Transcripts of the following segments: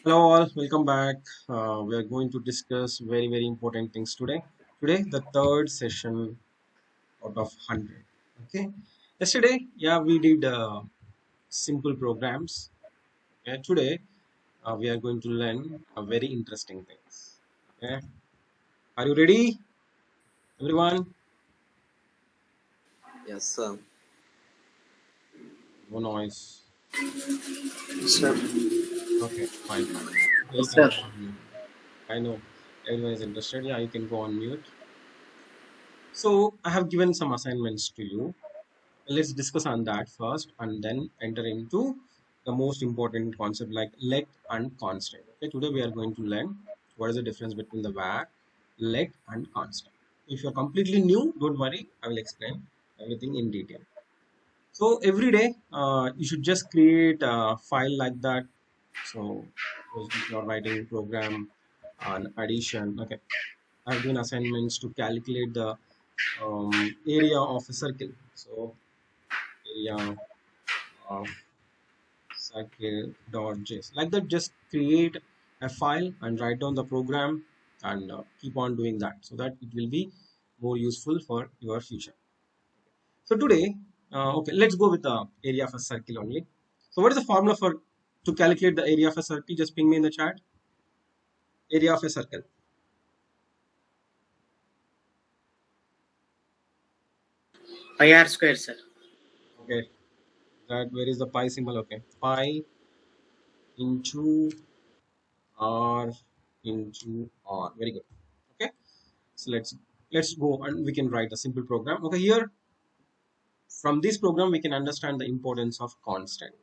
Hello all, welcome back. We are going to discuss very important things today. Today, the third session out of 100. Okay. Yesterday, we did simple programs. Today, we are going to learn very interesting things. Okay. Are you ready, everyone? Yes, sir. No noise. Sir. Okay, fine. Okay, you Yes, can sir. go on mute. I know everyone is interested. Yeah, you can go on mute. So, I have given some assignments to you. Let's discuss on that first and then enter into the most important concept like let and constant. Okay, today we are going to learn what is the difference between the var, let and constant. If you're completely new, don't worry, I will explain everything in detail. So every day you should just create a file like that. So suppose if you're writing program on addition, okay, I've given assignments to calculate the area of a circle. So area of circle.js. Like that, just create a file and write down the program and keep on doing that so that it will be more useful for your future. So today, okay, let's go with the area of a circle only. So what is the formula for to calculate the area of a circle? Just ping me in the chat. Area of a circle. IR square, sir. Okay, that where is the pi symbol? Okay, pi into r into r. Very good. Okay, so let's go and we can write a simple program. Okay, here from this program we can understand the importance of constant.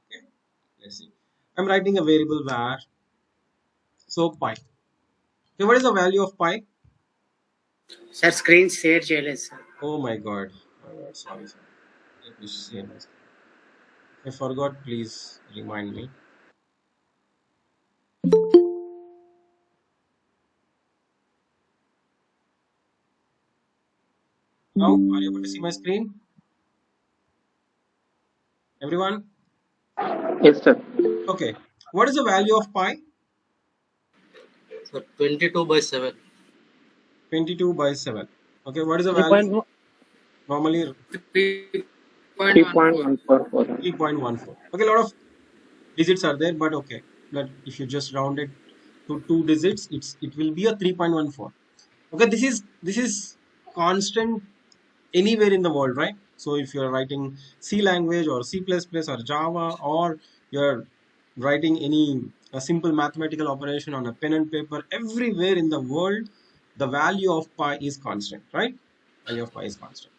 Okay, let's see. I'm writing a variable var. So pi. Okay, what is the value of pi? Sir, screen share చేయలేదు sir. Oh my god. Sorry. Let me see my screen. I forgot, please remind me. Now, are you able to see my screen? Everyone? Yes, sir. Okay. What is the value of pi? Sir, 22/7. 22 by 7. Okay, what is the value? 3.1 Normally 3.14. 3.144. 3.14. Okay, a lot of digits are there, but okay. But if you just round it to two digits, it will be a 3.14. Okay, this is constant anywhere in the world, right? So if you're writing C language or C++ or Java, or you're writing any a simple mathematical operation on a pen and paper, everywhere in the world, the value of pi is constant, right? Value of pi is constant.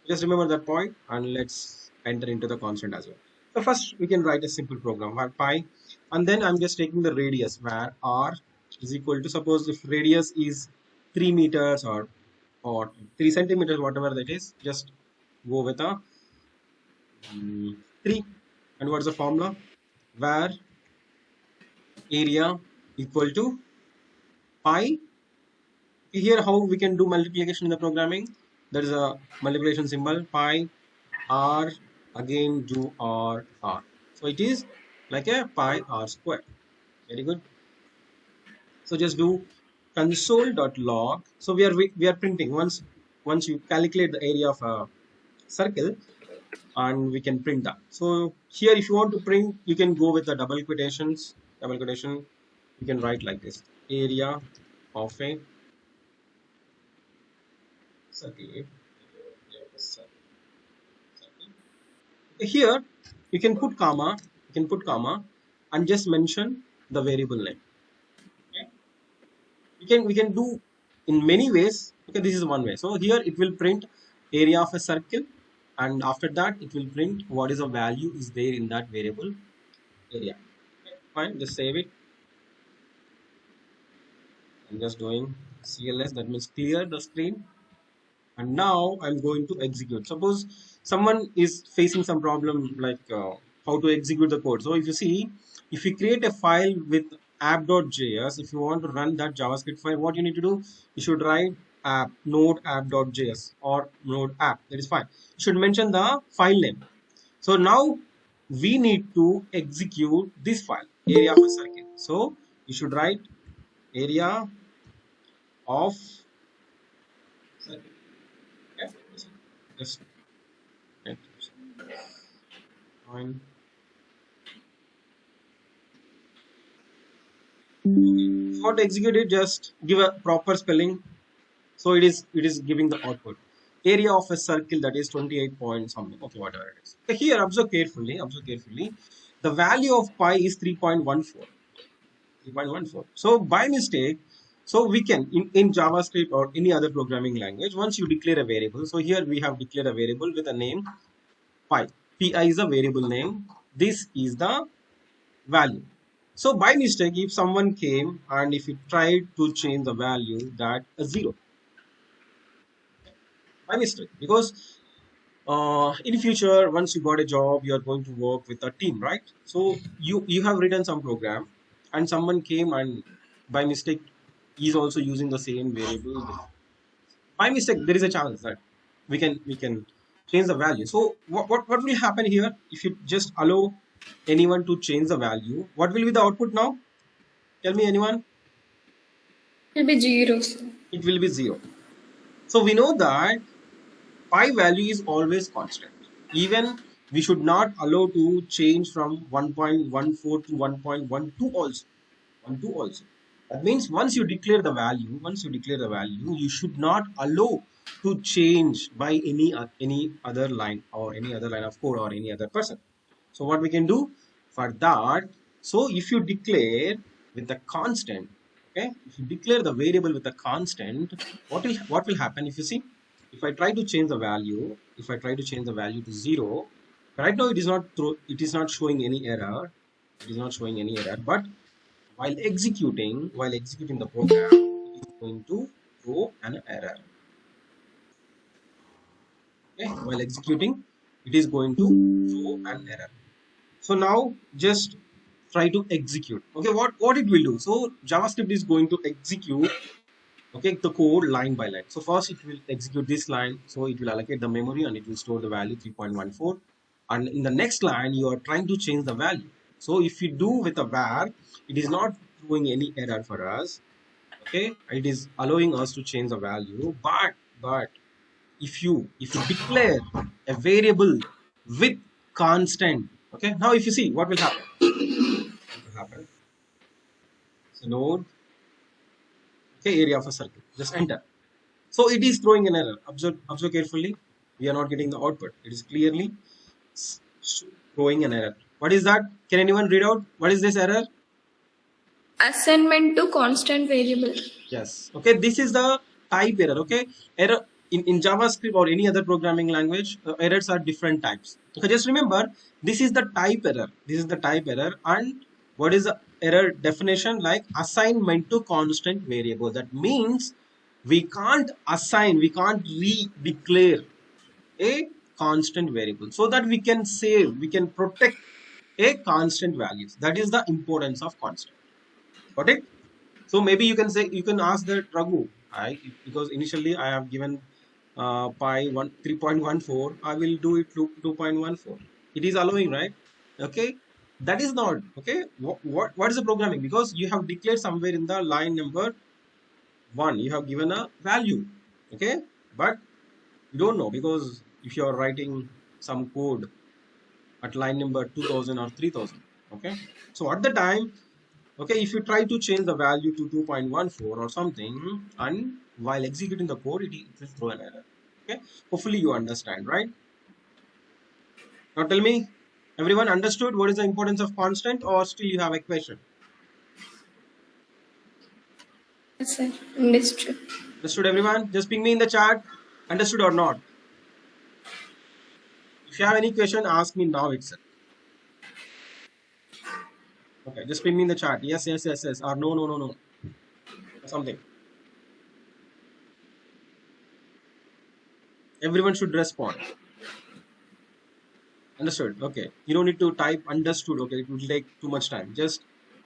Just remember that point and let's enter into the constant as well. So first we can write a simple program where pi, and then I'm just taking the radius where r is equal to, suppose if radius is 3 meters or 3 centimeters, whatever that is, just go with a 3. And what's the formula? Where area equal to pi. Here how we can do multiplication in the programming. There is a multiplication symbol, pi r, again do r. So it is like a pi r square. Very good. So just do console.log. So we are printing once you calculate the area of a circle, and we can print that. So here if you want to print, you can go with the double quotation. You can write like this: area of a circle. Here you can put comma and just mention the variable name. Okay? We can do in many ways. Okay, this is one way. So here it will print area of a circle, and after that it will print what is the value is there in that variable area. Okay, fine, just save it. I'm just doing CLS, that means clear the screen. And now I'm going to execute. Suppose someone is facing some problem like how to execute the code. So if you see, if you create a file with app.js, if you want to run that JavaScript file, what you need to do, you should write app node app.js or node app. That is fine. You should mention the file name. So now we need to execute this file, area of a circle. So you should write area of circle. Okay, just fine. So to execute it, just give a proper spelling. So it is giving the output. Area of a circle, that is 28 point something. Okay, whatever it is. Okay, here observe carefully. Observe carefully. The value of pi is 3.14. 3.14. So by mistake, so we can in JavaScript or any other programming language, once you declare a variable. So here we have declared a variable with a name pi. Pi is a variable name. This is the value. So by mistake, if someone came and if you tried to change the value, that a 0 by mistake, because in future, once you got a job, you are going to work with a team, right? So you have written some program and someone came and by mistake is also using the same variable. By mistake, there is a chance that we can change the value. So what will happen here if you just allow anyone to change the value? What will be the output now? Tell me, anyone. Will be 0, sir. It will be 0. So we know that pi value is always constant. Even we should not allow to change from 1.14 to 1.12 also. 12 also. That means once you declare the value, you should not allow to change by any other line or any other line of code or any other person. So what we can do for that? So if you declare with the constant, okay, if you declare the variable with a constant, what will happen? If you see, if I try to change the value, to 0, right now it is not showing any error. It is not showing any error, but while executing the program, it is going to throw an error. Okay, while executing, it is going to throw an error. So now just try to execute. Okay, what it will do? So JavaScript is going to execute, okay, the code line by line. So first it will execute this line, so it will allocate the memory and it will store the value 3.14, and in the next line you are trying to change the value. So if you do with a var, it is not throwing any error for us. Okay, it is allowing us to change the value, but if you declare a variable with constant, okay, now if you see what will happen, so node, okay, area of a circle, just enter. So it is throwing an error. Observe carefully. We are not getting the output. It is clearly throwing an error. What is that? Can anyone read out? What is this error? Assignment to constant variable. Yes. Okay. This is the type error. Okay. Error in JavaScript or any other programming language, errors are different types. Okay. Just remember, this is the type error. This is the type error. And what is the error definition? Like assignment to constant variable. That means we can't assign, we can't re-declare a constant variable, so that we can save, we can protect a constant values. That is the importance of constant. Got it? So maybe you can say, you can ask that Raghu, because initially I have given pi 3.14, I will do it 2.14. It is allowing, right? Okay, that is not okay. What is the programming? Because you have declared somewhere in the line number 1, you have given a value, okay, but you don't know, because if you are writing some code at line number 2000 or 3000, okay, so at the time, okay, if you try to change the value to 2.14 or something, and while executing the code, it will throw an error. Okay, hopefully you understand, right? Now tell me, everyone understood what is the importance of constant, or still you have a question? Yes, sir. Understood. Understood, everyone? Just ping me in the chat, understood or not. If you have any question, ask me now itself. Okay, just ping me in the chat. Yes, yes, yes, yes. Or no, no, no, no. Or something. Everyone should respond. Understood. Okay. You don't need to type understood. Okay. It will take too much time. Just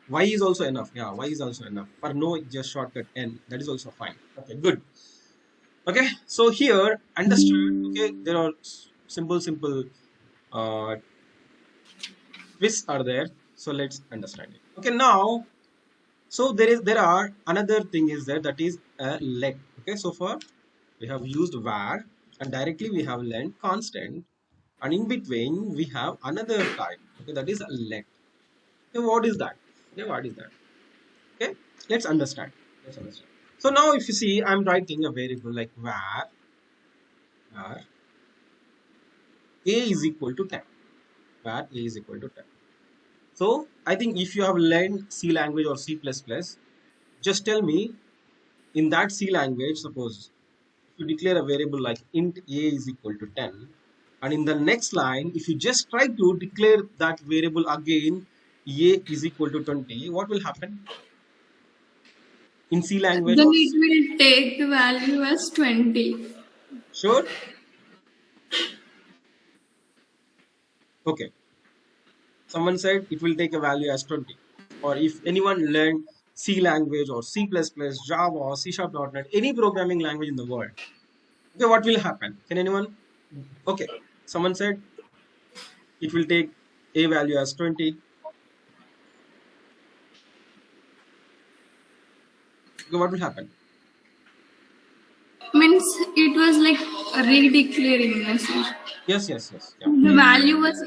Y is also enough. Yeah, Y is also enough. For no, just shortcut N. That is also fine. Okay, good. Okay. So here, understood. Okay. There are simple twists are there. So let's understand it. Okay. Now, So there are another thing is there, that is a let. Okay, so far we have used var, and directly we have length constant, and in between we have another type. Okay, that is a let. Okay, what is that? Okay, what is that? Okay, let's understand. Let's understand. So now if you see, I'm writing a variable like var a is equal to 10. Var a is equal to 10. So I think if you have learned C language or C++, just tell me, in that C language, suppose if you declare a variable like int a is equal to 10, and in the next line, if you just try to declare that variable again, a is equal to 20, what will happen in C language? Then it will take the value as 20. Sure. Okay. Someone said it will take a value as 20. Or if anyone learned C language or C++, Java or C Sharp.net, any programming language in the world, okay, what will happen? Can anyone? Okay. Someone said it will take a value as 20. Okay, what will happen? Means it was like redeclaring message. Yes, yes, yes. Yeah. The value was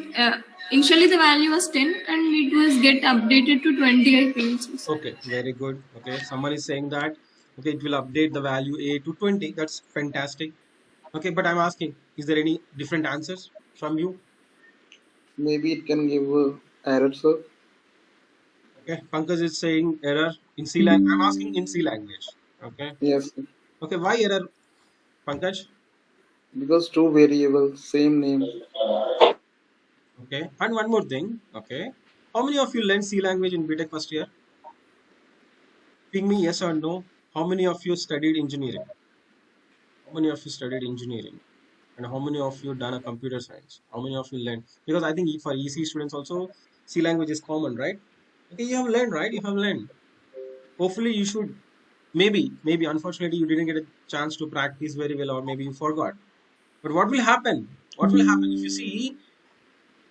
initially the value was 10 and it was get updated to 20, I think. So. Okay, very good. Okay, someone is saying that, okay, it will update the value a to 20. That's fantastic. Okay, but I'm asking, is there any different answers from you? Maybe it can give error, sir. Okay, Pankaj is saying error in C language. I'm asking in C language. Okay. Yes, sir. Okay, why error, Pankaj? Because two variables, same name. Okay, and one more thing. Okay, how many of you learned C language in BTech first year? Ping me yes or no. How many of you studied engineering? How many of you studied engineering? And how many of you done a computer science? How many of you learned? Because I think for EC students also, C language is common, right? Okay, you have learned, right? You have learned. Hopefully, you should. Maybe. Unfortunately, you didn't get a chance to practice very well, or maybe you forgot. But what will happen? What will happen if you see?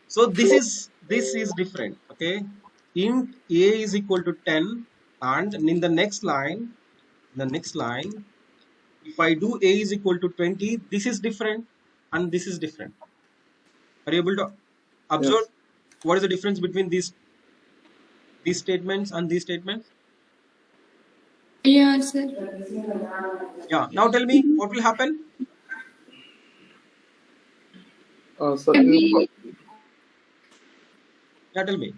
So this is different. Okay, int a is equal to 10, and in the next line, if I do a is equal to 20, this is different, and this is different. Are you able to observe Yes. what is the difference between these statements and these statements? Yeah, sir. Yeah. Now tell me what will happen. Sir, Yeah, tell me.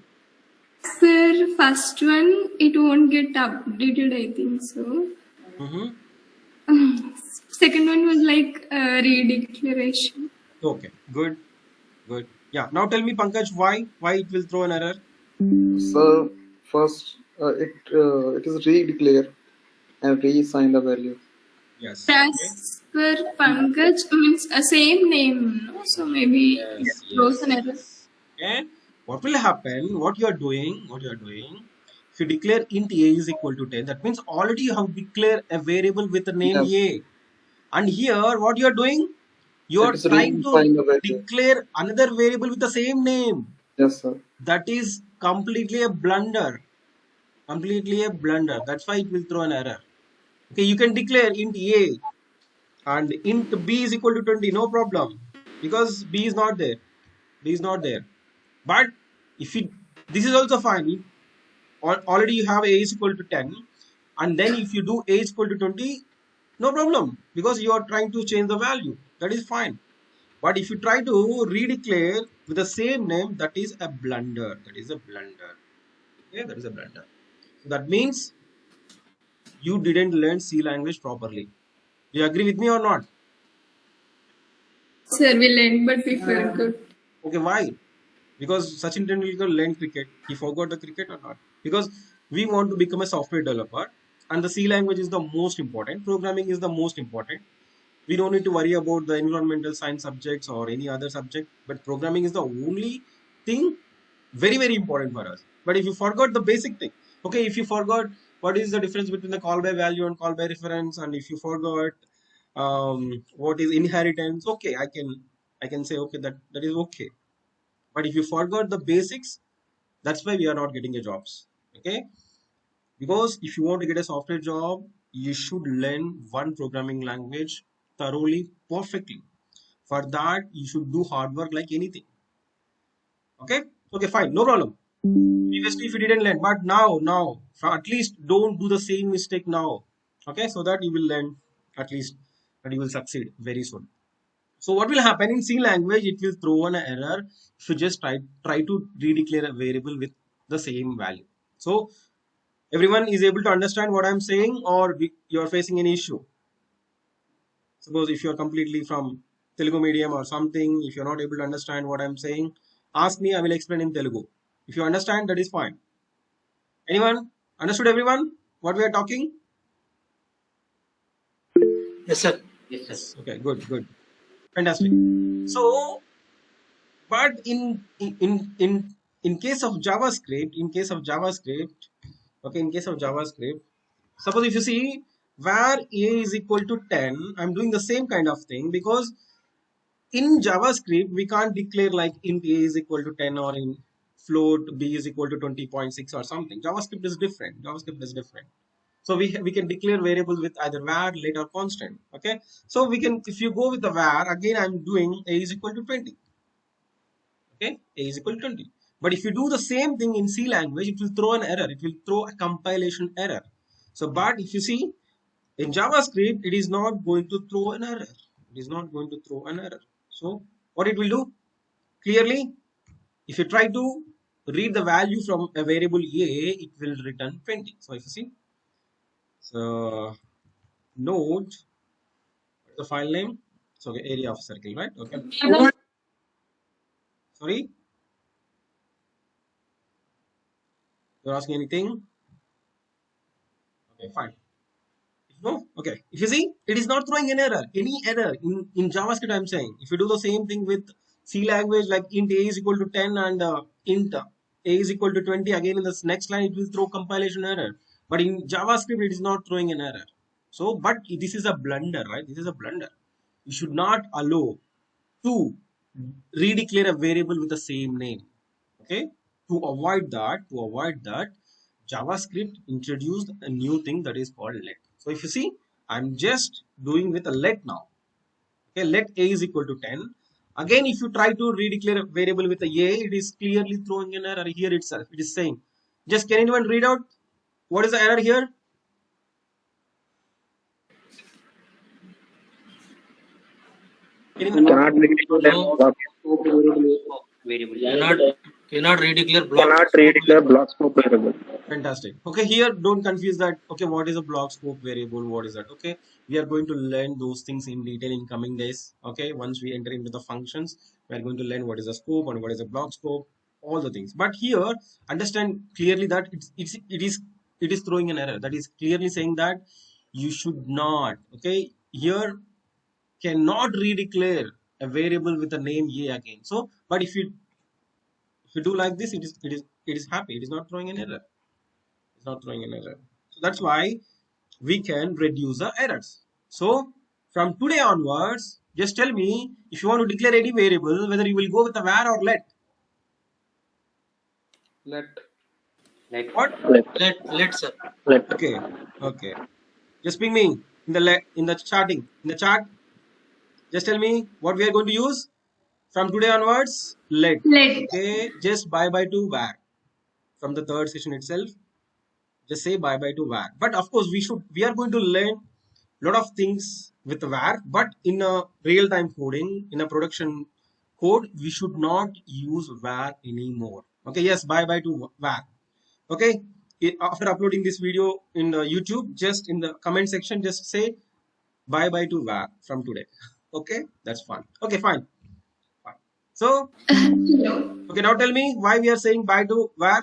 Sir, first one it won't get updated, I think so. Mm-hmm. Second one was like redeclaration. Okay. Good. Good. Yeah. Now tell me, Pankaj, why it will throw an error? sir, first it is re-declare and reassign the value. Yes. Okay. As per Pankaj means a same name, no? So maybe it Yes. throws Yes. an error. Yes. Okay. What will happen? What you are doing? If you declare int a is equal to 10, that means already you have declared a variable with the name Yes, a. And here, what you are doing? You it are is trying to reassign the value. declare another variable with the same name. Yes, sir. That is completely a blunder. Completely a blunder. That's why it will throw an error. Okay, you can declare int a and int b is equal to 20, no problem, because b is not there. B is not there. But if you, this is also fine. Already you have a is equal to 10, and then if you do a is equal to 20, no problem, because you are trying to change the value. That is fine. But if you try to redeclare with the same name, that is a blunder. That is a blunder. Okay, that is a blunder. So that means you didn't learn C language properly. Do you agree with me or not? Sir, we learned, but we forgot. Okay, why? Because Sachin Tendulkar learned cricket. He forgot the cricket or not? Because we want to become a software developer, and the C language is the most important. Programming is the most important. We don't need to worry about the environmental science subjects or any other subject, but programming is the only thing very, very important for us. But if you forgot the basic thing, okay, if you forgot what is the difference between the call by value and call by reference, and if you forgot what is inheritance, okay, I can say okay, that is okay. But if you forgot the basics, that's why we are not getting a jobs. Okay, Because if you want to get a software job, you should learn one programming language thoroughly, perfectly. For that, you should do hard work like anything. Okay? Okay, fine, no problem. Previously, if you didn't learn, but now, at least don't do the same mistake now. Okay, so that you will learn at least, and you will succeed very soon. So what will happen in C language? It will throw an error if you just try to redeclare a variable with the same value. So everyone is able to understand what I'm saying, or you are facing any issue? Suppose if you are completely from Telugu medium or something, if you're not able to understand what I'm saying, ask me, I will explain in Telugu. If you understand, that is fine. Anyone? Understood everyone? What we are talking? Yes, sir. Yes. Okay, good. Fantastic. So, but in case of JavaScript, okay, in case of JavaScript, suppose if you see where a is equal to 10, I'm doing the same kind of thing, because in JavaScript we can't declare like int a is equal to 10 or in float b is equal to 20.6 or something. JavaScript is different. So we can declare variable with either var, let, or constant. Okay, so we can, if you go with the var, again I'm doing a is equal to 20. Okay, a is equal to 20. But if you do the same thing in C language, it will throw an error. It will throw a compilation error. So, but if you see in JavaScript, it is not going to throw an error. It is not going to throw an error. So, what it will do? Clearly, if you try to read the value from a variable a, it will return 20. So, if you see, so node, the file name, so okay, area of circle, right? Okay. Sorry, you're asking anything? Okay, fine. No, okay. If you see, it is not throwing an error, any error in JavaScript. I'm saying, if you do the same thing with C language, like int a is equal to 10 and int a is equal to 20, again in this next line it will throw compilation error. But in JavaScript, it is not throwing an error. So, but this is a blunder, right? This is a blunder. You should not allow to redeclare a variable with the same name. Okay, to avoid that, JavaScript introduced a new thing that is called let. So if you see, I'm just doing with a let now. Okay, let a is equal to 10. Again, if you try to redeclare a variable with a it is clearly throwing an error here itself. It is saying, just can anyone read out what is the error here? Cannot redeclare block scope Variable. Cannot redeclare cannot redeclare block scope variable. Fantastic. Okay, here don't confuse that. Okay, what is a block scope variable? What is that? Okay, we are going to learn those things in detail in coming days. Okay, once we enter into the functions, we are going to learn what is a scope and what is a block scope, all the things. But here, understand clearly that it is throwing an error. That is clearly saying that you should not. Okay, here cannot redeclare a variable with the name a again. So, but if you do like this, it is happy. It is not throwing an error. It's not throwing an error. So that's why we can reduce the errors. So from today onwards, just tell me if you want to declare any variable, whether you will go with a var or let. Let. What? let sir. Let. Okay. Just ping me in the chat. Just tell me what we are going to use from today onwards. Let. Okay. Just bye to var from the third session itself. Just say bye to var. But of course, we are going to learn lot of things with var, but in a real-time coding, in a production code, we should not use var anymore. Okay, yes, bye to var. Okay, after uploading this video in YouTube, just in the comment section, just say bye to var from today. Okay, that's fun. Okay, fine. So, okay, now tell me why we are saying bye to var.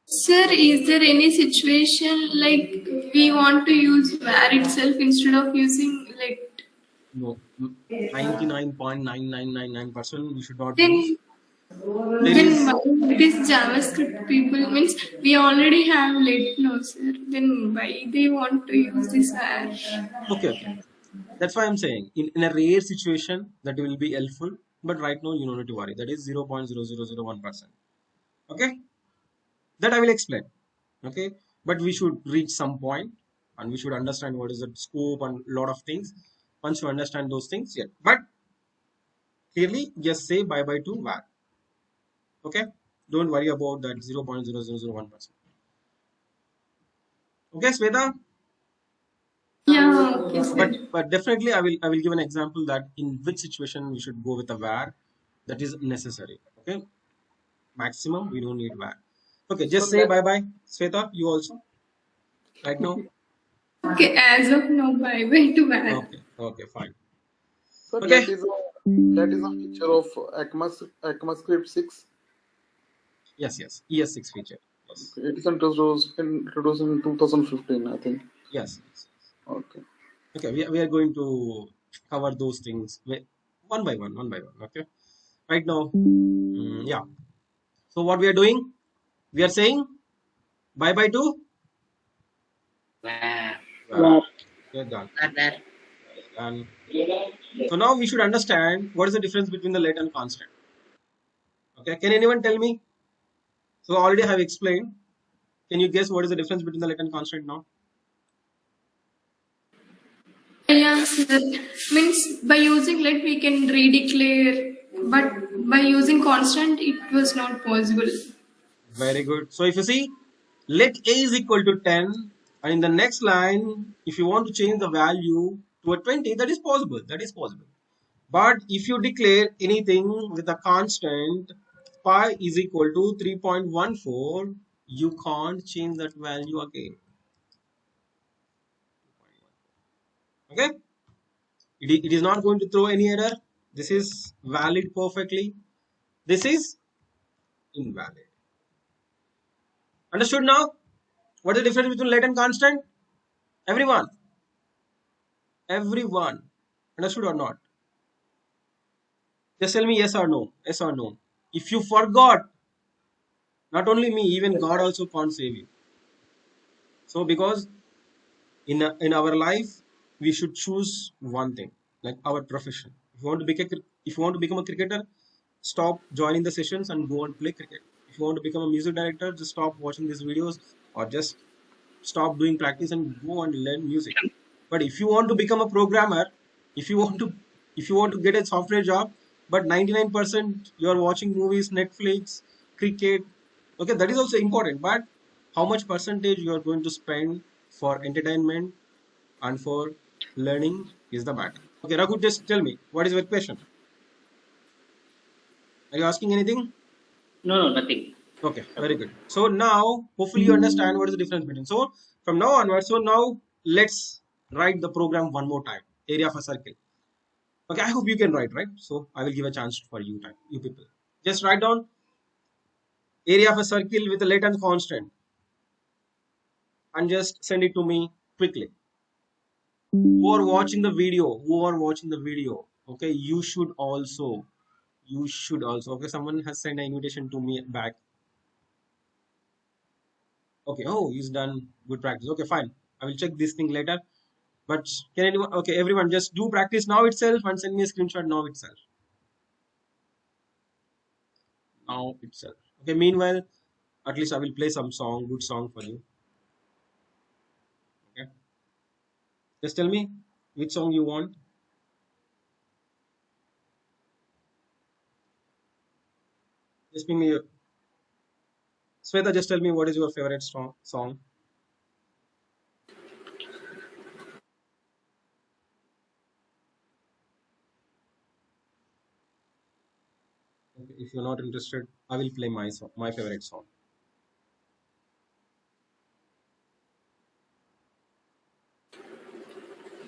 Sir, is there any situation like we want to use var itself instead of using let? No, 99.9999% we should not Then, use. then why this JavaScript people means we already have let no sir. Then why they want to use this var? Okay. That's why I'm saying in a rare situation that will be helpful, but right now you don't need to worry. That is 0.0001%. Okay, that I will explain. Okay, but we should reach some point and we should understand what is the scope and lot of things. Once you understand those things, yeah. But clearly, just say bye bye to VAR. Okay, don't worry about that 0.0001%. Okay, Sweta. Yeah, okay, But sir. definitely I will give an example that in which situation we should go with a VAR that is necessary. Okay, maximum we don't need VAR. Okay, So just say bye bye, Sweta. You also right now. Okay, as of now, bye bye to that. Okay, fine. so Okay, that is a feature of ECMAScript 6. yes, ES6 feature. Yes, It is introduced in 2015, I think. yes. Okay. Okay, we are going to cover those things one by one. Okay, right now, yeah. So what we are doing? We are saying bye bye to Wow. VAR. We are done. That. Done. So now we should understand what is the difference between the let and constant. Okay, can anyone tell me? So already I have explained. Can you guess what is the difference between the let and constant now? Yeah, sir. Means by using let we can redeclare, but by using constant it was not possible. Very good. So if you see, let a is equal to 10, and in the next line, if you want to change the value to a 20, that is possible. That is possible. But if you declare anything with a constant, pi is equal to 3.14, you can't change that value again. Okay? It is not going to throw any error. This is valid perfectly. This is invalid. Understood now? What is the difference between let and constant? Everyone. Everyone. Understood or not? Just tell me yes or no. Yes or no. If you forgot, not only me, even God also can't save you. So because in our life, we should choose one thing, like our profession. If you want to become a cricketer, stop joining the sessions and go and play cricket. If you want to become a music director, just stop watching these videos or just stop doing practice and go and learn music. But if you want to become a programmer, if you want to get a software job, but 99% you are watching movies, Netflix, cricket, okay, that is also important. But how much percentage you are going to spend for entertainment and for learning is the matter. Okay, Raghu, just tell me what is your question. Are you asking anything? No, nothing. Okay, very good. So now, hopefully, you understand what is the difference between. So from now onwards, so now let's write the program one more time. Area of a circle. Okay, I hope you can write, right? So I will give a chance for you, time, you people. Just write down area of a circle with a latent constant and just send it to me quickly. Who are watching the video? Who are watching the video? Okay, you should also. You should also. Okay, someone has sent an invitation to me back. Okay, oh, he's done good practice. Okay, fine. I will check this thing later. But can anyone, okay, everyone just do practice now itself and send me a screenshot now itself. Now itself. Okay, meanwhile, at least I will play some song, good song for you. Okay. Just tell me which song you want. Just ping me. Sweta, just tell me what is your favorite song. Okay, if you're not interested, I will play my song, my favorite song.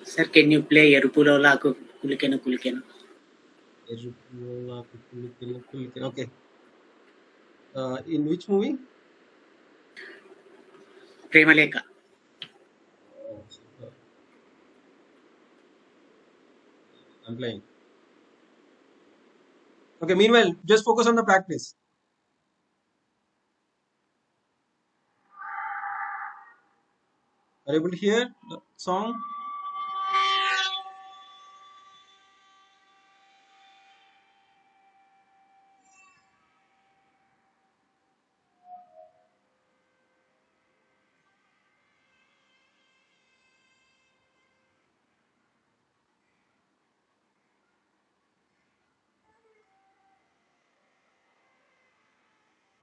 Sir, can you play Erupulola Kulikena Kulikena? Okay. In which movie? Premaleka. Oh, super. I'm playing. Okay, meanwhile, just focus on the practice. Are you able to hear the song?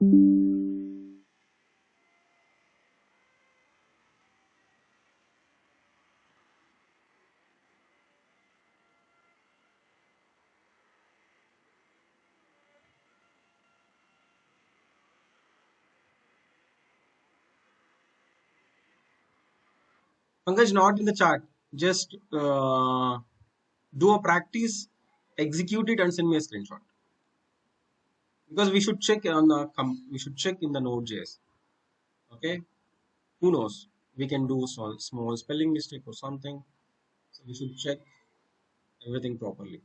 Pankaj, not in the chat. Just do a practice, execute it, and send me a screenshot. Because we should check on the we should check in the Node.js. Okay, who knows? We can do small spelling mistake or something. So we should check everything properly.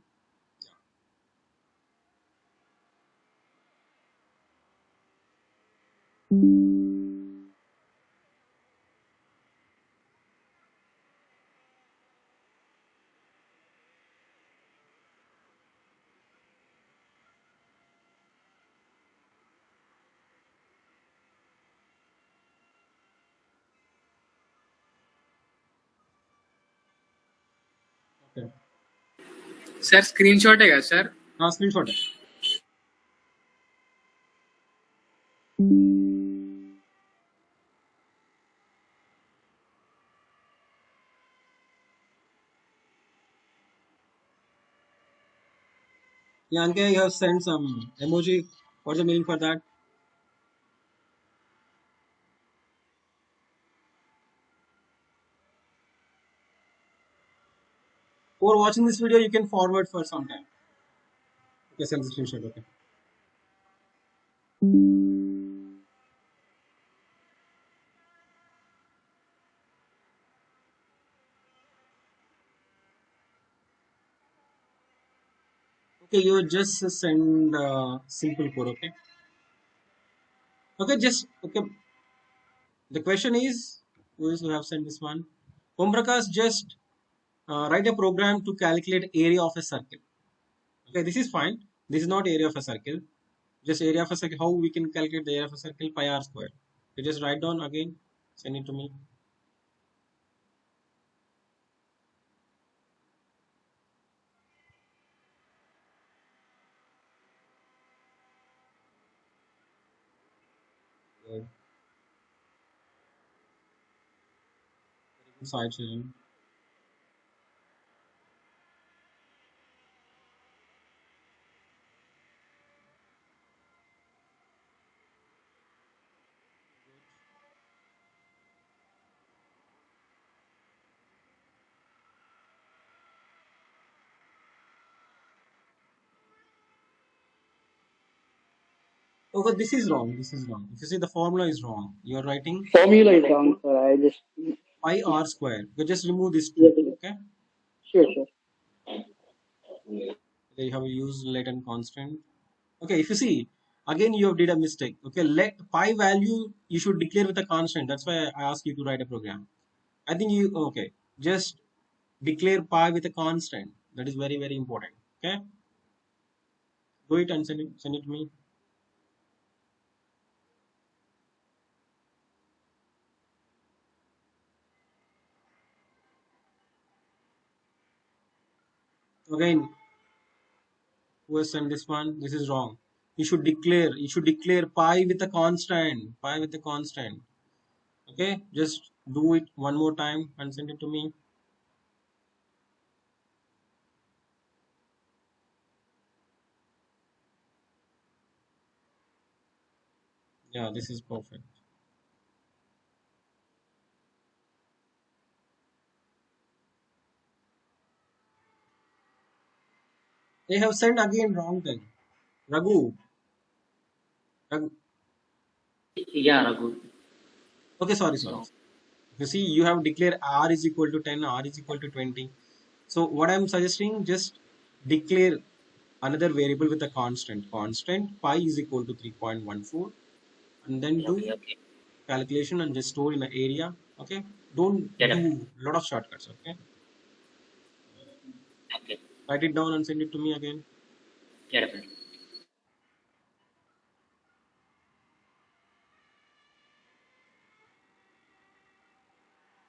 Okay. Sir screenshot है क्या sir? हाँ screenshot है. Yanke, you have sent some emoji. What's the meaning for that? For watching this video, you can forward for some time. Okay, send the screenshot. Okay. Okay, you just send simple code. Okay. Okay, just okay. The question is, who is who have sent this one? Om Prakash, just write a program to calculate area of a circle. Okay, this is fine. This is not area of a circle. Just area of a circle. How we can calculate the area of a circle? Pi r square. You just write down again. Send it to me. Good. Side children. Okay, this is wrong. This is wrong. If you see the formula is wrong, you are writing Formula is wrong, sir. I just pi r square. You just remove this yes, 2. yes. Okay. Sure, sure. Okay, you have used latent constant. Okay, if you see again you have did a mistake. Okay, let pi value you should declare with a constant. That's why I asked you to write a program. I think you okay. Just declare pi with a constant. That is very important. Okay, do it and send it to me. Again, who has sent this one? This is wrong. You should declare pi with a constant. Pi with a constant. Okay, just do it one more time and send it to me. Yeah, this is perfect. They have sent again wrong thing. Raghu. Raghu. Yeah, Raghu. Okay, sorry. You see, you have declared r is equal to 10, r is equal to 20. So what I'm suggesting, just declare another variable with a constant. Constant pi is equal to 3.14, and then do Okay. calculation and just store in the area. Okay, don't Yeah, do a lot of shortcuts. Okay, okay. write it down and send it to me again. Yeah, definitely.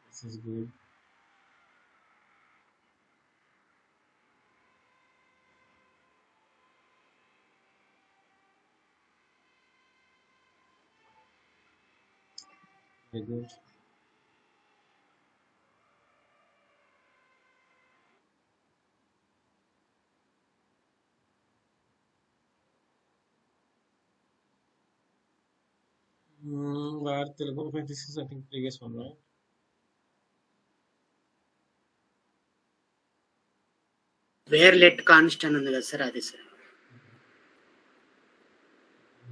This is good. Very good. VAR Telugu. Okay, this is I think previous one, right? Where let const అని ఉంది కదా sir, అది sir.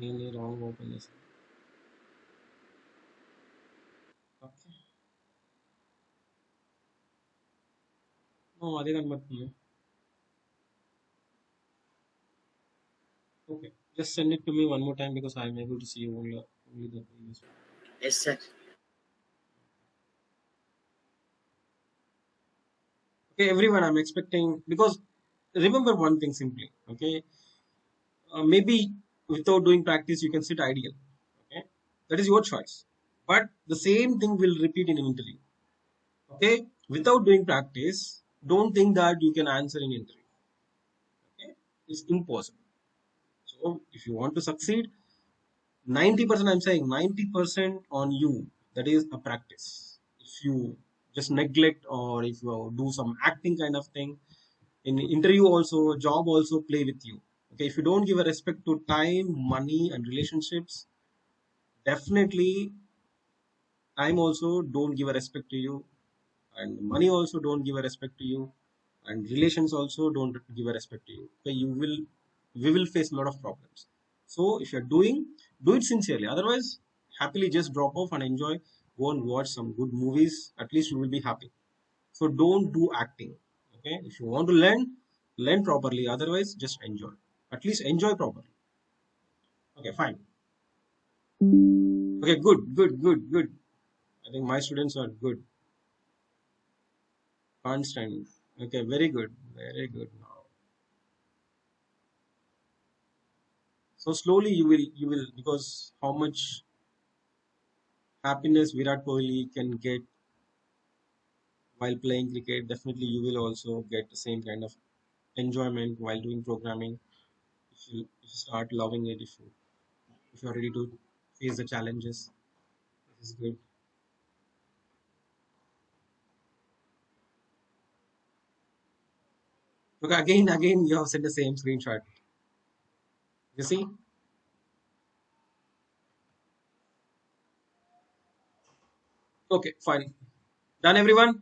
Really wrong open this. Okay. No, అదే కనబడుతుంది. Okay, just send it to me one more time because I am able to see only the previous one. Yes sir. Okay, everyone, I'm expecting, because remember one thing simply, okay, maybe without doing practice you can sit ideal, okay, that is your choice, but the same thing will repeat in an interview, okay. Without doing practice, don't think that you can answer in interview, okay, it's impossible. So if you want to succeed, 90%, I'm saying 90% on you, that is a practice. If you just neglect, or if you do some acting kind of thing in interview also, job also play with you, okay. If you don't give a respect to time, money and relationships, definitely time also don't give a respect to you, and money also don't give a respect to you, and relations also don't give a respect to you, okay. We will face a lot of problems. So if you're doing, do it sincerely, otherwise happily just drop off and enjoy, go and watch some good movies, at least you will be happy. So don't do acting, okay. If you want to learn properly, otherwise just enjoy, at least enjoy properly. Okay, fine. Okay, good. I think my students are good. Constant. Okay, very good now. So slowly you will, because how much happiness Virat Kohli can get while playing cricket, definitely you will also get the same kind of enjoyment while doing programming. If you start loving it, if you are ready to face the challenges, this is good. Okay, again you have sent the same screenshot. You see? Okay, fine. Done, everyone?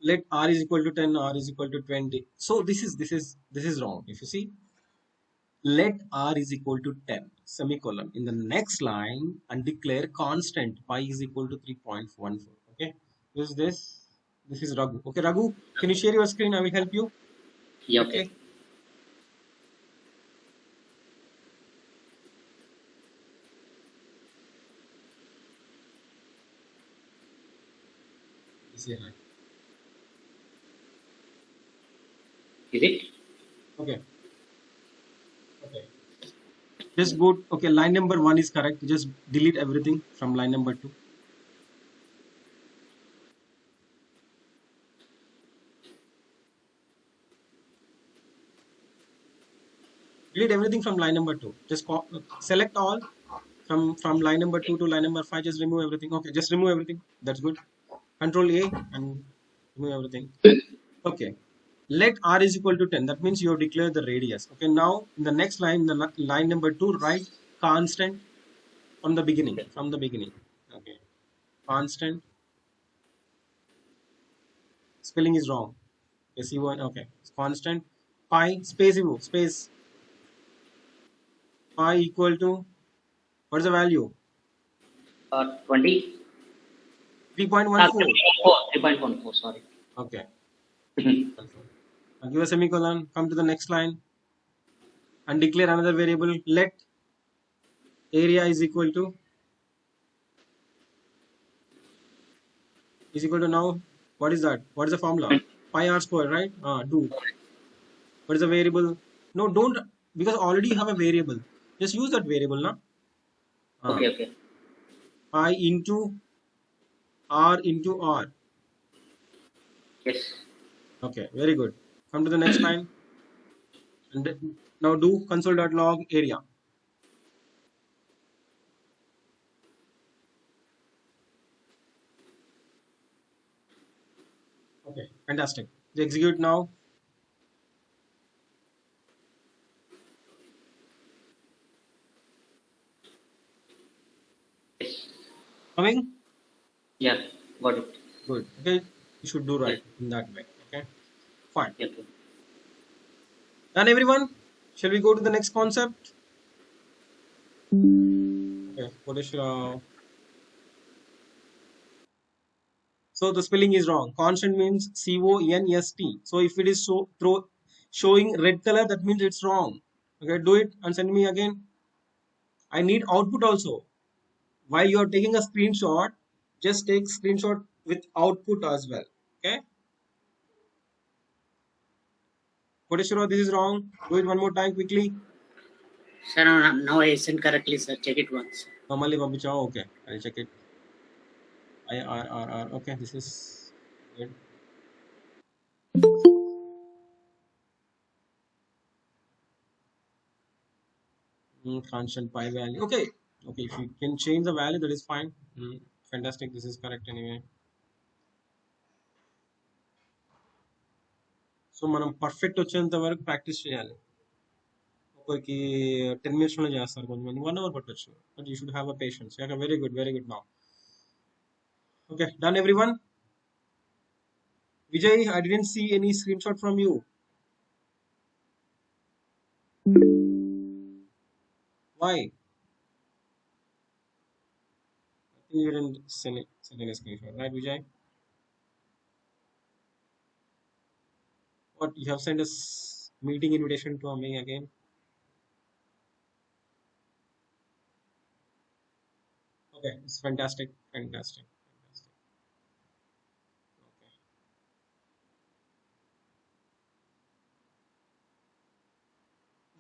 Let r is equal to 10, r is equal to 20. So this is wrong. If you see, let r is equal to 10 semicolon in the next line and declare constant pi is equal to 3.14. Okay, this is Raghu. Okay, Raghu, can you share your screen? I will help you. Yeah, okay. Is it right? Is it? Okay. Just go. Okay, line number 1 is correct. Just delete everything from line number 2. Delete everything from line number 2. Just select all from line number 2 to line number 5. Just remove everything. Okay, just remove everything. That's good. Control A and remove everything. Okay. Let r is equal to 10. That means you have declared the radius. Okay. Now in the next line, the line number 2, write constant from the beginning. From the beginning. Okay. Constant. Spelling is wrong. SE1. Okay. Constant. Pi space space. Pi equal to, what is the value? 20. 3.14. 3.14. Sorry. Okay. Give a semicolon. Come to the next line and declare another variable. Let area is equal to now. What is that? What is the formula? Pi r square, right? Do. What is the variable? No, don't, because already you have a variable. Just use that variable now. Okay. Pi into r into r. Yes. Okay, very good. Come to the next line. And now do console.log area. Okay, fantastic. Execute now. Yes. Coming? Yeah. Got it. Good. Okay, you should do Yes. right in that way. Okay, fine. Yeah, okay. Done, everyone? Shall we go to the next concept? Okay, what is so the spelling is wrong. Constant means CONST. So if it is showing red color, that means it's wrong. Okay, do it and send me again. I need output also. While you are taking a screenshot, just take screenshot with output as well. Okay. Kodeshwara, this is wrong. Do it one more time quickly. Sir, now I sent correctly, sir. Check it once. Normally, Babuchao. Okay, I'll check it. IRRR. Okay, this is good. Constant pi value. Okay. Okay, if you can change the value, that is fine. Fantastic. This is correct anyway. So మనం perfect వచ్చేంత వరకు practice చేయాలి. ఒకరికి 10 minutes లో చేస్తారు, కొంతమంది 1 hour పట్టొచ్చు. But you should have a patience. Very good, very good. Now okay, done everyone. Vijay, I didn't see any screenshot from you. Why? I think you didn't send any screenshot, right, Vijay? What, you have sent us meeting invitation to me again? Okay, it's fantastic, fantastic, fantastic. Okay.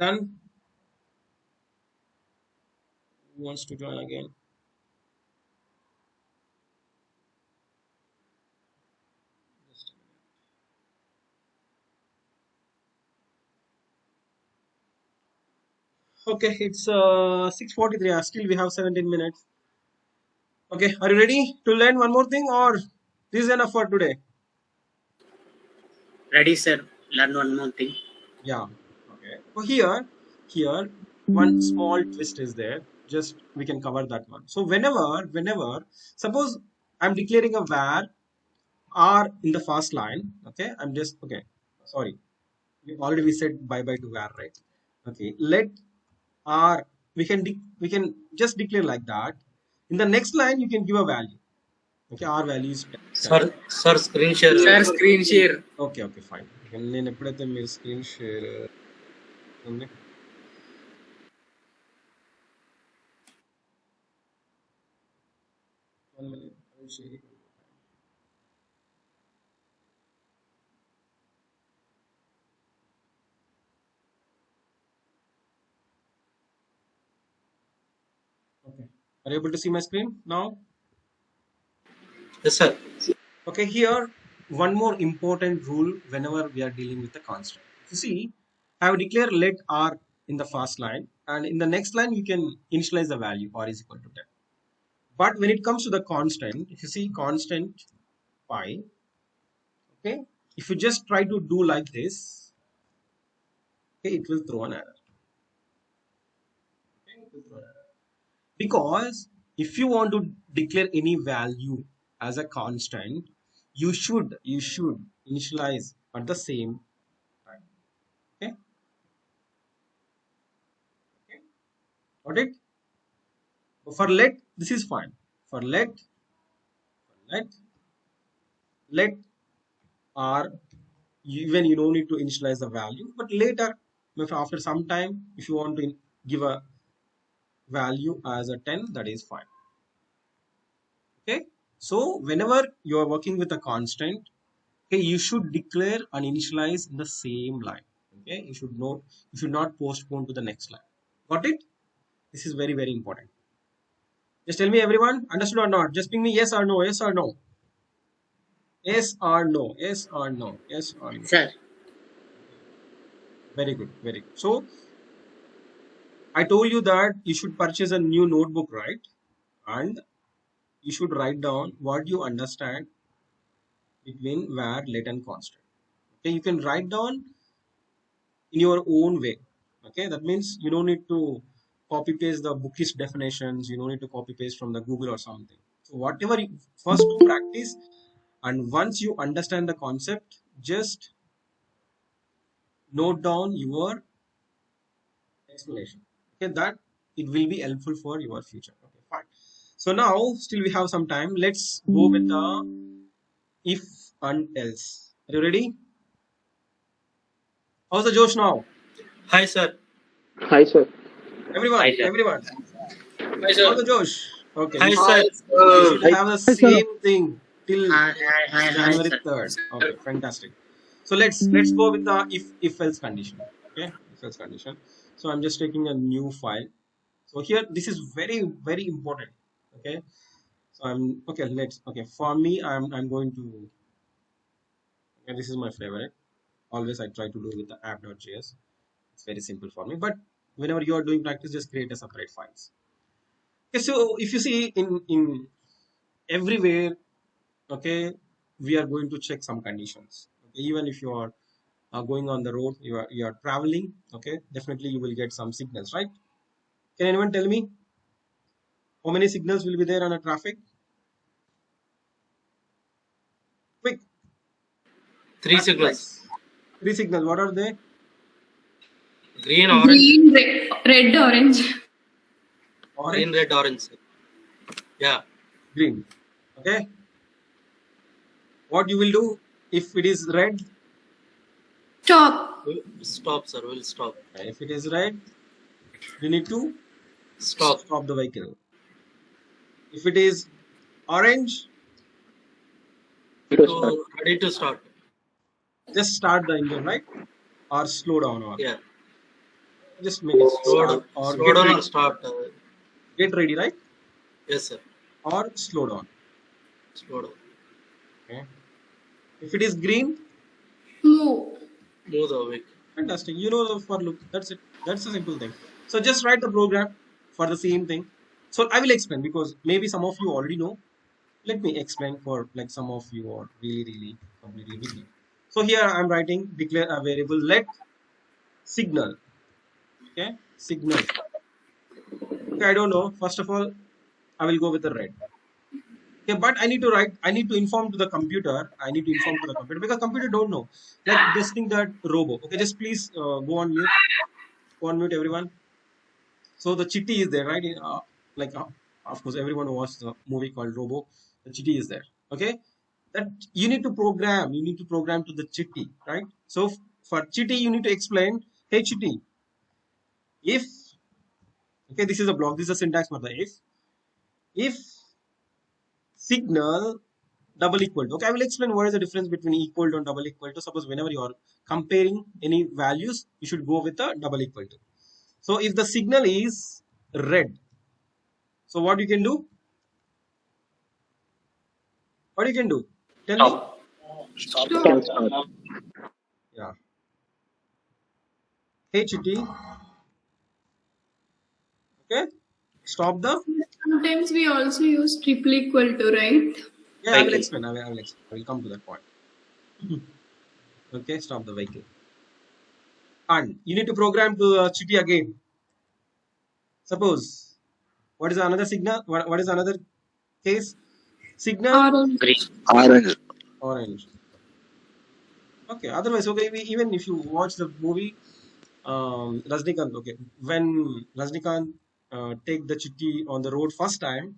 Done. Who wants to join again? Just a minute. Okay, it's 6:43. Still we have 17 minutes. Okay, are you ready to learn one more thing, or this is enough for today? Ready, sir. Learn one more thing. Yeah. Okay. So here one small twist is there. Just we can cover that one. So whenever suppose I'm declaring a var r in the first line. Okay, I'm just okay. Sorry, we said bye bye to var, right? Okay, let r we can just declare like that. In the next line, you can give a value. Okay, r value is 10. Sir, screen share. Sir, screen share. Okay, fine. నేను ఎప్పుడైతే మీరు screen share ఉంది. One minute, I will share it. Okay, are you able to see my screen now? Yes, sir. Okay, here one more important rule whenever we are dealing with the constant. You see, I have declared let r in the first line, and in the next line you can initialize the value r is equal to 10. But when it comes to the constant, if you see constant pi, okay, if you just try to do like this, okay, it will throw an error. Okay, it will throw an error. Because if you want to declare any value as a constant, you should initialize at the same time. Okay, got it? For let, this is fine. For let r, even you don't need to initialize the value, but later, after some time, if you want to give a value as a 10, that is fine. Okay, so whenever you are working with a constant, okay, you should declare and initialize in the same line. Okay, you should not postpone to the next line. Got it? This is very, very important. Just tell me, everyone, understood or not? Just ping me yes or no, yes or no. Yes or no? Yes or no? Yes or no? Sir. Very good. Very good. So I told you that you should purchase a new notebook, right? And you should write down what you understand between var, let, and constant. Okay, you can write down in your own way. Okay, that means you don't need to copy paste the bookish definitions. You don't need to copy paste from the Google or something. So whatever you first practice, and once you understand the concept, just note down your explanation. Okay, that it will be helpful for your future. Okay, fine. So now still we have some time. Let's go with the if and else. Are you ready? How's the Josh now? Hi, sir. Hi, sir. Hi, Everyone, sir. everyone. Hi, How's sir. the Josh? Okay, Hi, sir. we should have the Hi, sir. same thing till Hi, January sir. 3rd. Okay, fantastic. So let's go with the if else condition. Okay, if else condition. So I'm just taking a new file. So here this is very important. Okay. So I'm okay. Okay. For me, I'm going to. Okay, this is my favorite. Always I try to do with the app.js. It's very simple for me. But whenever you are doing practice, just create a separate files. Okay. So if you see in everywhere, okay, we are going to check some conditions. Okay, even if you are going on the road, you are traveling. Okay, definitely you will get some signals, right? Can anyone tell me how many signals will be there on a traffic? Quick, Three rapid signals. fires. Three signals. What are they? Green, orange, Green, red, orange. green, Orange, red, orange. Sir. Yeah. green. Okay. What you will do if it is red? Stop. Stop, sir. We'll stop. If it is red, you need to Stop. stop the vehicle. If it is orange, To start. Ready to start. just start the engine, right? Or slow down, or Yeah. just make it start, or Slow get down or ready. start. Get ready, right? Yes, sir. Or slow down. Slow down. Okay. If it is green, Move. Move the vehicle. fantastic. You know the for loop. That's it. That's a simple thing. So just write the program for the same thing. So I will explain because maybe some of you already know. Let me explain for like some of you are really completely beginning. So here I'm writing declare a variable let signal. Okay, signal. Okay, I don't know. First of all, I will go with the red. Okay, but I need to write. I need to inform to the computer. I need to inform to the computer because computer don't know. Like just think that robo. Okay, just please go on mute. Go on mute, everyone. So the chitty is there, right? Like of course, everyone watched the movie called Robo. The chitty is there. Okay, that you need to program. You need to program to the chitty, right? So for chitty, you need to explain. Hey chitty, if okay, this is a block. This is a syntax for the if signal double equal to. Okay, I will explain what is the difference between equal to and double equal to. Suppose whenever you are comparing any values, you should go with a double equal to. So if the signal is red, so what you can do? What you can do? Tell me. Stop. Can Stop. start. Yeah. Hey Chitty. Okay. Stop the. Sometimes we also use triple equal to, right? Yeah, I will Vehicle. explain. I will explain. I will come to that point. Okay. Stop the vehicle. And you need to program to Chitty again. Suppose what is another signal? What is another case? Signal Orange. Green. Orange. orange. Okay. Otherwise, okay. Even if you watch the movie, Rajnikant. Okay. When Rajnikant take the Chitty on the road first time,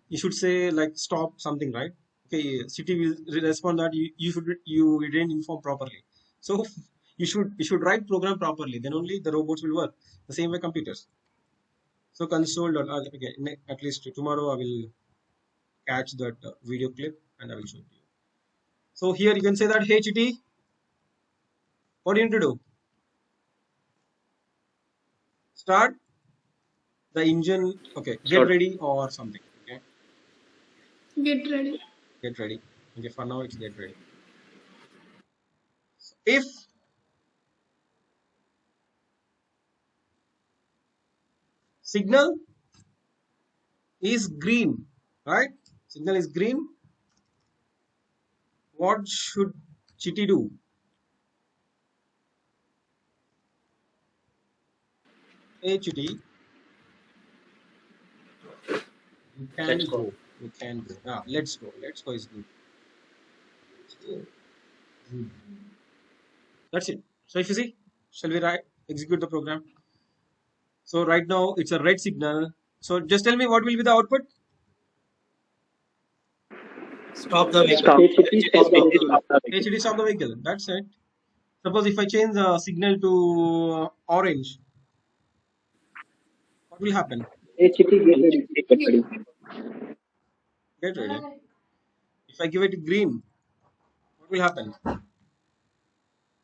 you should say like stop something, right? Okay, city will respond that you didn't inform properly. So you should write program properly. Then only the robots will work. The same way computers. So console. Okay, at least tomorrow I will catch that video clip and I will show it to you. So here you can say that hey Chitty, what do you need to do? Start the engine. Okay, get Start. ready or something. Okay, Get ready. get ready. Okay, for now it's get ready. If signal is green, right? Signal is green. What should Chitty do? Hey Chitty, you can Let's go. go. You can go. Ah, let's go. Let's go is good. Good. That's it. So if you see, shall we execute the program? So right now it's a red signal. So just tell me what will be the output? Stop the vehicle. Stop. HTTP stop the vehicle. HTTP stop the vehicle. That's it. Suppose if I change the signal to orange, what will happen? HTTP get ready. Get ready. If I give it green, what will happen?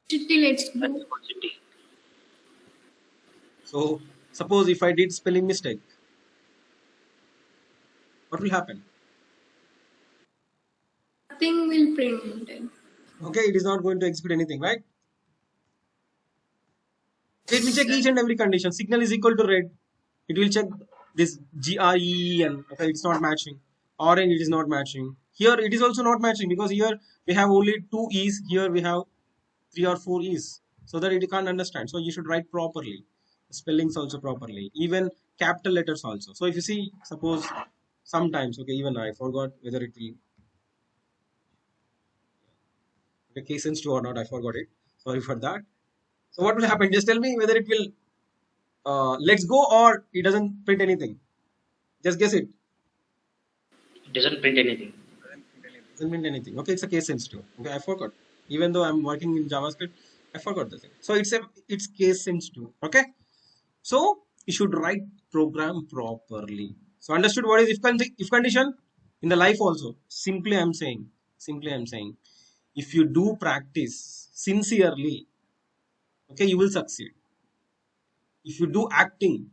Chitty, let's go. So suppose if I did spelling mistake, what will happen? Nothing will print it. Okay, it is not going to execute anything, right? Let me check each and every condition. Signal is equal to red. It will check this GREN. Okay, it's not matching. Orange, it is not matching. Here, it is also not matching because here we have only 2 E's. Here we have 3 or 4 E's. So that it can't understand. So you should write properly. Spellings also properly. Even capital letters also. So if you see, suppose sometimes, okay, even I forgot whether it will okay, case sensitive or not. I forgot it. Sorry for that. So what will happen? Just tell me whether it will let's go or it doesn't print anything. Just guess it. It doesn't print anything. Doesn't print anything. Okay, it's a case sensitive. Okay, I forgot. Even though I'm working in JavaScript, I forgot the thing. So it's case sensitive. Okay. So you should write program properly. So understood what is if condition in the life also. Simply I'm saying. If you do practice sincerely, okay, you will succeed. If you do acting,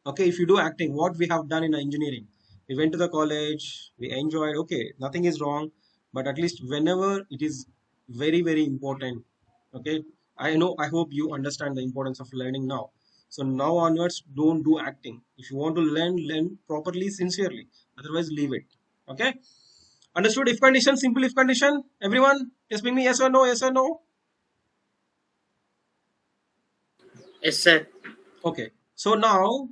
okay, if you do acting, what we have done in engineering, we went to the college, we enjoyed, okay, nothing is wrong, but at least whenever it is very, very important, okay, I know, I hope you understand the importance of learning now. So now onwards, don't do acting. If you want to learn properly, sincerely, otherwise leave it. Okay, understood? If condition, simple if condition, everyone, just bring me yes or no, yes or no. Yes, sir. Okay, so now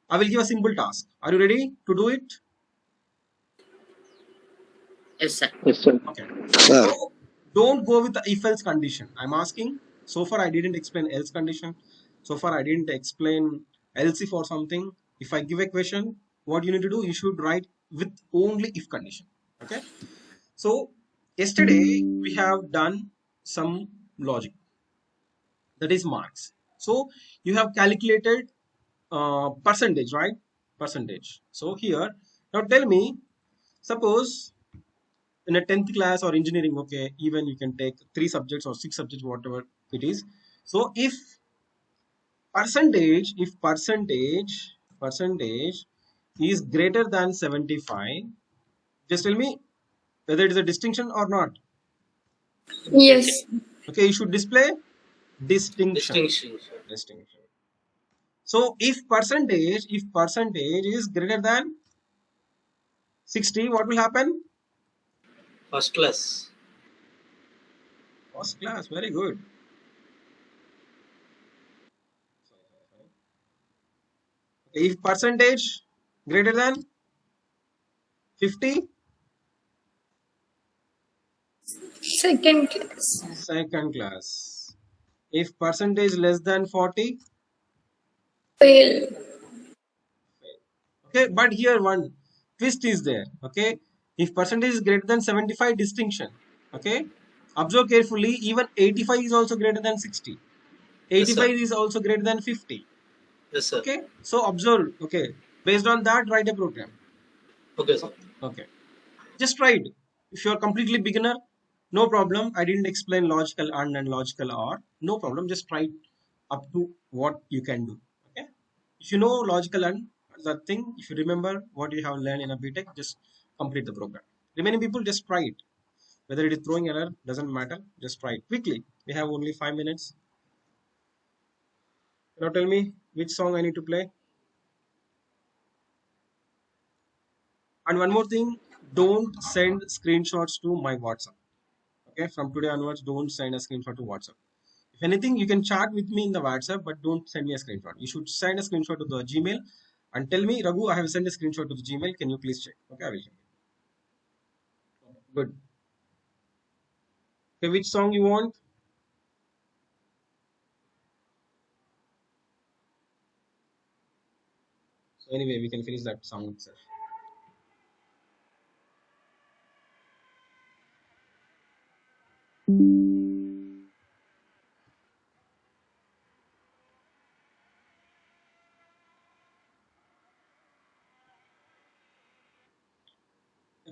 I will give a simple task. Are you ready to do it? Yes, sir. Yes, sir. Okay. Yeah. So don't go with the if else condition. I'm asking. So far I didn't explain else condition. So far I didn't explain else if or something. If I give a question, what you need to do, you should write with only if condition. Okay. So yesterday we have done some logic, that is marks. So you have calculated percentage, right? Percentage. So here now tell me, suppose in a 10th class or engineering, okay, even you can take 3 subjects or 6 subjects, whatever it is. So if percentage is greater than 75, just tell me whether it is a distinction or not. Yes. Okay, you should display distinction. So if percentage is greater than 60, what will happen? First class. First class, very good. If percentage greater than 50, Second class. second class. If percentage less than 40, Fail. okay, but here one twist is there. Okay, if percentage is greater than 75, distinction. Okay, observe carefully, even 85 is also greater than 60. 85 is also greater than 50. Yes, sir. Okay, so observe. Okay, based on that, write a program. Okay, sir. Okay, just try it. If you are completely beginner, no problem. I didn't explain logical and logical or, no problem. Just try it up to what you can do. Okay, if you know logical and that thing, if you remember what you have learned in a BTech, just complete the program. Remaining people, just try it. Whether it is throwing error, doesn't matter. Just try it quickly. We have only 5 minutes. Now tell me which song I need to play. And one more thing, don't send screenshots to my WhatsApp. Okay, from today onwards, don't send a screenshot to WhatsApp. If anything, you can chat with me in the WhatsApp, but don't send me a screenshot. You should send a screenshot to the Gmail and tell me, Raghu, I have sent a screenshot to the Gmail. Can you please check? Okay, I will check. Good. Okay, which song you want? So anyway, we can finish that song itself.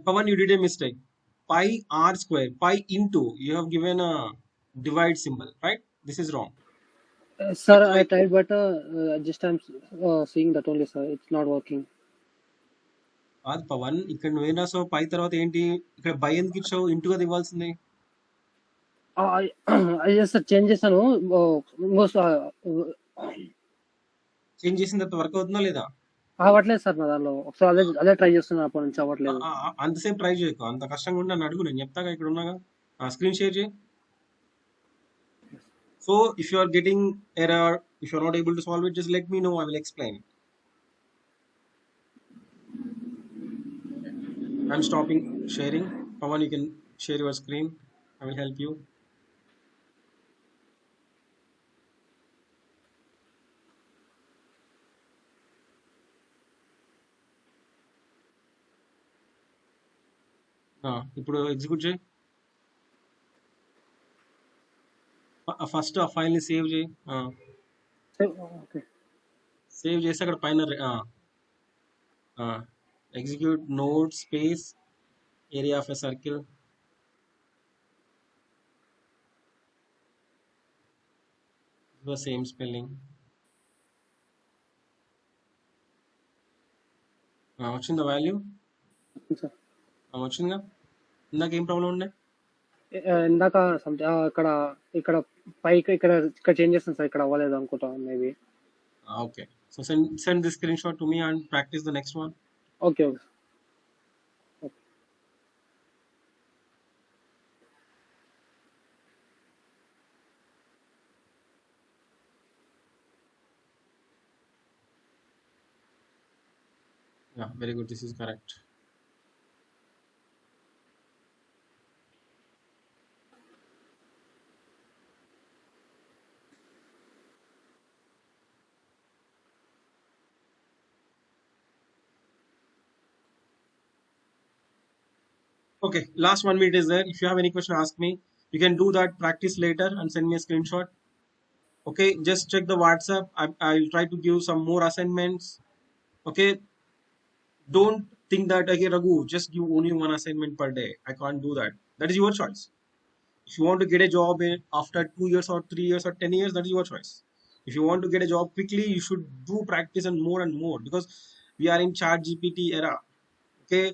Pawan, you did a mistake. Pi r square, pi into, you have given a divide symbol, right? This is wrong. Sir, That's I why, tried, but just I'm seeing that only, sir. It's not working. కాదు పవన్, ఇక్కడ నువ్వేం రాసావు? పై తర్వాత ఏంటి? ఇక్కడ by ఎందుకు ఇచ్చావు? Into అది ఇవ్వాల్సింది. I I just change చేశాను. మోస్ట్ చేంజ్ చేసిన తర్వాత వర్క్ అవుతుందా లేదా? అవ్వట్లేదు సార్ నా దానిలో. ఒకసారి అదే ట్రై చేస్తున్నా, అప్పటి నుంచి అవ్వట్లేదు. అంతసేపు ట్రై చేయకు, అంత కష్టంగా ఉండి నన్ను అడుగు, నేను చెప్తాగా, ఇక్కడ ఉన్నాగా. స్క్రీన్ షేర్ చేయి. So if you are getting error, if you are not able to solve it, just let me know, I will explain. I'm stopping sharing. Pawan, you can share your screen. I will help you. ఇప్పుడు execute చేయి. First ఆ ఫైల్ని save చేయి. Save చేసి అక్కడ పైన execute node space area of a circle. Same spelling. వచ్చిందా value? వచ్చిందిగా. ఇందాక ఏం ప్రాబ్లం ఉండే? ఇందాక ఇక్కడ ఇక్కడ పైకి ఇక్కడ చేంజ్ చేస్తాను సార్, ఇక్కడ అవ్వలేదు అనుకుంటా maybe. Okay, so send this screenshot to me and practice the next one. Okay okay. Yeah, very good, this is correct. Okay, last 1 minute is there. If you have any question, ask me. You can do that practice later and send me a screenshot. Okay, just check the WhatsApp. I'll try to give some more assignments. Okay, don't think that, okay, Raghu, just give only one assignment per day. I can't do that. That is your choice. If you want to get a job after 2 years or 3 years or 10 years, that is your choice. If you want to get a job quickly, you should do practice and more, because we are in ChatGPT era. Okay,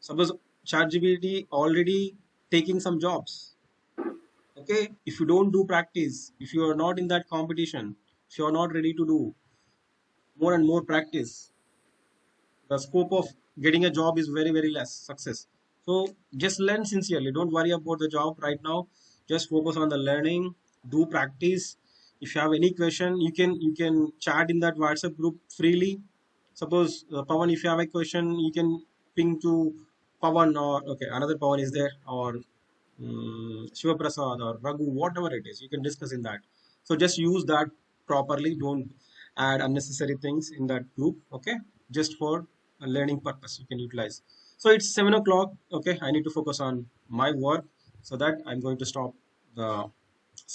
suppose ChatGPT already taking some jobs. Okay, if you don't do practice, if you are not in that competition, if you are not ready to do more and more practice, the scope of getting a job is very, very less success. So just learn sincerely. Don't worry about the job right now. Just focus on the learning, do practice. If you have any question, you can chat in that WhatsApp group freely. Suppose Pawan, if you have a question, you can ping to Pawan, or okay, another Pawan is there, or Shiva Prasad or Raghu, whatever it is, you can discuss in that. So just use that properly. Don't add unnecessary things in that group. Okay, just for a learning purpose you can utilize. So it's 7 o'clock. Okay, I need to focus on my work, so that I'm going to stop the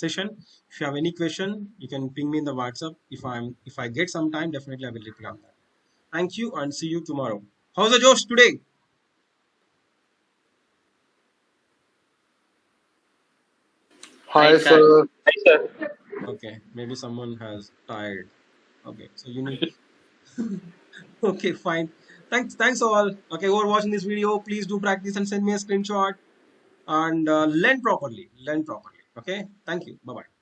session. If you have any question, you can ping me in the WhatsApp. If I get some time, definitely I will reply on that. Thank you and see you tomorrow. How's the Josh today? Hi, sir. Okay, maybe someone has tired. Okay, so you need Okay, fine. Thanks all. Okay, who are watching this video, please do practice and send me a screenshot and learn properly. Learn properly. Okay, thank you. Bye bye.